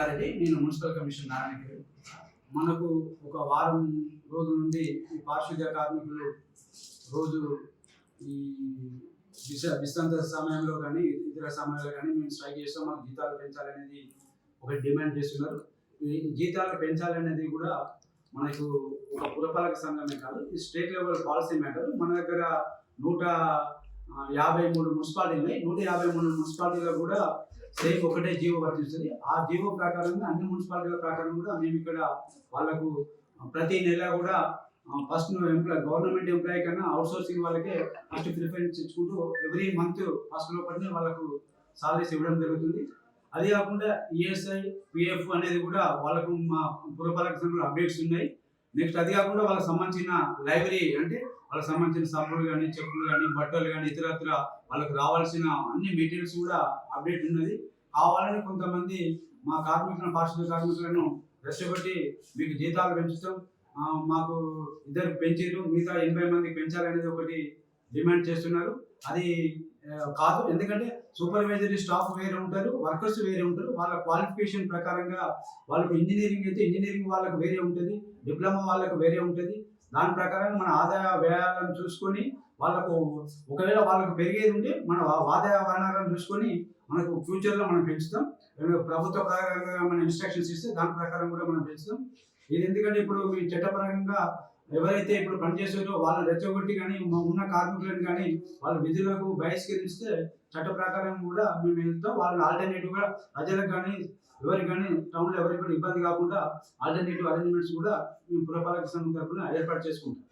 మల్లారెడ్డి, నేను municipal commission Narayanagiri. మనకు ఒక వారం రోజుల నుండి ఈ పారిశుద్ధ్య కార్మికులు రోజు ఈ విశ్రాంత సమయంలో కానీ ఇతర సమయాల్లో కానీ మేము స్ట్రైక్ చేస్తాం. మాకు జీతాలు పెంచాలనేది ఒక డిమాండ్ చేస్తున్నారు. ఈ జీతాలు పెంచాలనేది కూడా మనకు ఒక పురపాలక సంఘమే కాదు, ఈ స్టేట్ లెవెల్ పాలసీ మ్యాటర్. మన దగ్గర 153 మున్సిపాలిటీలు ఉన్నాయి. 153 మున్సిపాలిటీలో కూడా సేమ్ ఒకటే జీవో వర్తిస్తుంది. ఆ జీవో ప్రకారంగా అన్ని మున్సిపాలిటీల ప్రకారం కూడా మేము ఇక్కడ వాళ్ళకు ప్రతి నెల కూడా ఫస్ట్ ఎంప్లాయ్ గవర్నమెంట్ ఎంప్లాయీ కన్నా అవుట్ సోర్సింగ్ వాళ్ళకే ఫస్ట్ ప్రిఫరెన్స్ ఇచ్చుకుంటూ ఎవ్రీ మంత్ ఫస్ట్ లోపలనే వాళ్ళకు సాలరీస్ ఇవ్వడం జరుగుతుంది. అదే కాకుండా ఈఎస్ఐ, పిఎఫ్ అనేది కూడా వాళ్ళకు మా పురపాలక సంఘంలో అప్డేట్స్ ఉన్నాయి. నెక్స్ట్ అది కాకుండా వాళ్ళకి సంబంధించిన లైబ్రరీ, అంటే వాళ్ళకి సంబంధించిన సబ్బులు కానీ, చెప్పులు కానీ, బట్టలు కానీ, ఇతరత్ర వాళ్ళకి రావాల్సిన అన్ని మెటీరియల్స్ కూడా అప్డేట్ ఉన్నది. కావాలని కొంతమంది మా కార్మికులను, పారిశుద్ధ్య కార్మికులను రెచ్చగొట్టి మీకు జీతాలు పెంచుతాం, మాకు ఇద్దరు పెంచారు, మిగతా 80 మందికి పెంచాలనేది ఒకటి డిమాండ్ చేస్తున్నారు. అది కాదు. ఎందుకంటే సూపర్వైజరీ స్టాఫ్ వేరే ఉంటారు, వర్కర్స్ వేరే ఉంటారు. వాళ్ళ క్వాలిఫికేషన్ ప్రకారంగా వాళ్ళకు ఇంజనీరింగ్ అయితే ఇంజనీరింగ్ వాళ్ళకు వేరే ఉంటుంది, డిప్లొమా వాళ్ళకు వేరే ఉంటుంది. దాని ప్రకారం మన ఆదాయ వ్యయాలను చూసుకొని వాళ్ళకు ఒకవేళ వాళ్ళకు పెరిగేది ఉంటే మన ఆదాయ వ్యయాలను చూసుకొని మనకు ఫ్యూచర్లో మనం పెంచుతాం. ప్రభుత్వ ప్రకారంగా మన ఇన్స్ట్రక్షన్స్ ఇస్తే దాని ప్రకారం కూడా మనం పెంచుతాం. ఇది ఎందుకంటే ఇప్పుడు మీ చట్టపరంగా ఎవరైతే ఇప్పుడు పనిచేస్తారో వాళ్ళని రెచ్చగొట్టి కానీ ఉన్న కార్మికులను కానీ వాళ్ళ విధులకు బహిష్కరిస్తే చట్ట ప్రకారం కూడా మేము వెళ్తాం. వాళ్ళని ఆల్టర్నేటివ్గా ప్రజలకు కానీ ఎవరికి కానీ టౌన్లో ఎవరికి కూడా ఇబ్బంది కాకుండా ఆల్టర్నేటివ్ అరేంజ్మెంట్స్ కూడా మేము పురపాలక సంఘం తరఫున ఏర్పాటు చేసుకుంటాం.